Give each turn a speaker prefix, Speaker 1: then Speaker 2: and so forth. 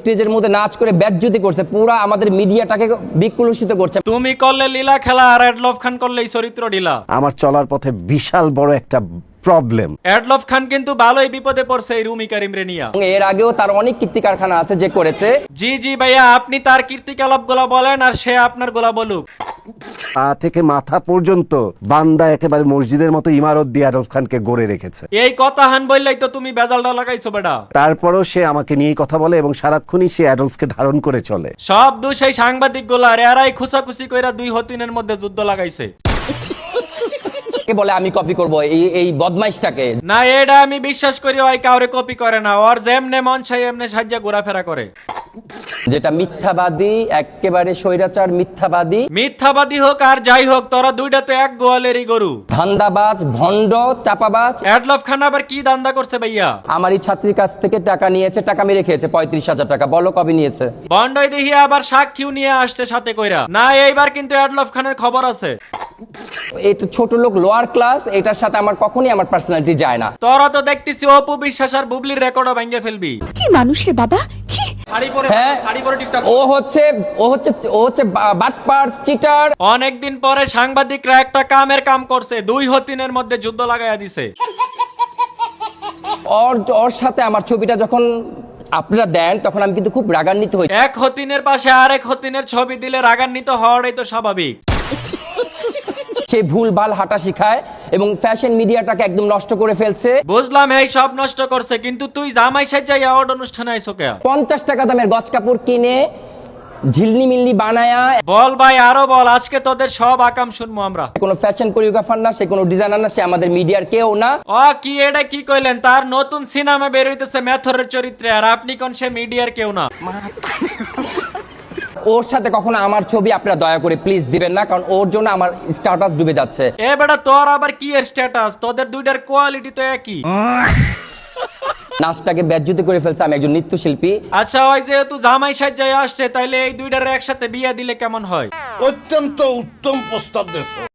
Speaker 1: স্টেজের মধ্যে নাচ করে বেজ্জতি করছে, পুরা আমাদের মিডিয়াটাকে বিকলুষিত করছে।
Speaker 2: তুমি করলে লীলা খেলা আর এডলফ খান করলে চরিত্র ঢিলা।
Speaker 3: আমার চলার পথে বিশাল বড় একটা প্রবলেম।
Speaker 2: এডলফ খান কিন্তু ভালোই বিপদে পড়ছে এই রুমি কারিমরে নিয়া।
Speaker 1: এর আগেও তার অনেক কীর্তি কারখানা আছে যে করেছে।
Speaker 2: জি জি ভাইয়া, আপনি তার কীর্তিকলাপ গুলা বলেন আর সে আপনার গুলা বলুক।
Speaker 3: পা থেকে মাথা পর্যন্ত বান্দা একেবারে মসজিদের মতো ইমারত দিয়ে আরফ খানকে গড়ে রেখেছে।
Speaker 2: এই কথা হান বললেই তো তুমি বেজালটা লাগাইছো বেটা।
Speaker 3: তারপরও সে আমাকে নিয়ে কথা বলে এবং সারাক্ষণই সে অ্যাডলফকে ধারণ করে চলে।
Speaker 2: সব দোষ সেই সাংবাদিক গুলার, এরাই খুসাখুসি কইরা দুই হতিনের মধ্যে যুদ্ধ লাগাইছে।
Speaker 1: কে বলে আমি কপি করব এই বদমাইশটাকে?
Speaker 2: না, এটা আমি বিশ্বাস করি ওই কাউরে কপি করে না, ওর যেমনে মন চাই এমনে সাজ্জা ঘোরাফেরা করে।
Speaker 1: যেটা মিথ্যাবাদী, একেবারে স্বৈরাচার মিথ্যাবাদী।
Speaker 2: মিথ্যাবাদী হোক আর যাই হোক, তোরা দুইটা তো এক গোয়ালেরই গরু।
Speaker 1: ধান্দাবাজ, ভণ্ড, চাপাবাজ।
Speaker 2: এডলফ খান আবার কি দান্দা করছে ভাইয়া?
Speaker 1: আমার এই ছাত্রীর কাছ থেকে টাকা নিয়েছে, টাকা মেরে খেয়েছে 35,000 টাকা। বলো কবে নিয়েছে?
Speaker 2: বন্ডই দেখি আবার সাক্ষীও নিয়ে আসছে সাথে কইরা। না, এইবার কিন্তু এডলফ খানের খবর আছে।
Speaker 1: এই তো ছোট লোক, লোয়ার ক্লাস, এটার সাথে আমার কখনোই আমার পার্সোনালিটি যায় না।
Speaker 2: তোরা তো দেখতেছি অপু বিশ্বাস আর বুবলির রেকর্ডও ভেঙে ফেলবি।
Speaker 4: কি মানুষ রে বাবা, ছি।
Speaker 1: হ্যাঁ, ও হচ্ছে বাটপার, চিটার।
Speaker 2: অনেকদিন পরে সাংবাদিকরা একটা কাম করছে, দুই হতিনের মধ্যে যুদ্ধ লাগাইয়া দিছে।
Speaker 1: ওর সাথে আমার ছবিটা যখন আপনারা দেন তখন আমি কিন্তু খুব রাগান্বিত হই।
Speaker 2: এক হতিনের পাশে আরেক হতিনের ছবি দিলে রাগান্বিত হওয়াটাই তো স্বাভাবিক।
Speaker 1: সে ভুলভাল হাঁটা শিখায় এবং ফ্যাশন মিডিয়াটাকে একদম নষ্ট করে ফেলছে।
Speaker 2: বুঝলাম এই সব নষ্ট করছে, কিন্তু তুই জামাই সাজ্জাই অ্যাওয়ার্ড অনুষ্ঠানে আইছো কে?
Speaker 1: 50 টাকা দামের গজ কাপড় কিনে ঝিলনি মিলনি বানায়া।
Speaker 2: বল ভাই, আরো বল, আজকে তোদের সব আকাম শুনবো আমরা।
Speaker 1: কোনো ফ্যাশন কোরিওগ্রাফার না, সে কোনো ডিজাইনার না, সে আমাদের মিডিয়ার কেউ না।
Speaker 2: ও কি এটা কি কইলেন? তার নতুন সিনেমা বের হইতেছে মেথরের চরিত্রে, আর আপনি কোন সে মিডিয়ার কেউ না।
Speaker 1: ওর সাথে কখনো আমার ছবি আপনারা দয়া করে প্লিজ দিবেন না, কারণ ওর জন্য আমার স্ট্যাটাস ডুবে যাচ্ছে।
Speaker 2: এ বেটা, তোর আবার কি এর স্ট্যাটাস? তোদের দুইটার কোয়ালিটি তো একই।
Speaker 1: নাচটাকে বেজ্জতি করে ফেলছে। আমি একজন নৃত্যশিল্পী।
Speaker 2: আচ্ছা, ওই যেহেতু জামাই সাজ্জাই আসছে, তাইলে এই দুইটার একসাথে বিয়ে দিলে কেমন হয়?
Speaker 5: অত্যন্ত উত্তম প্রস্তাব দেশ।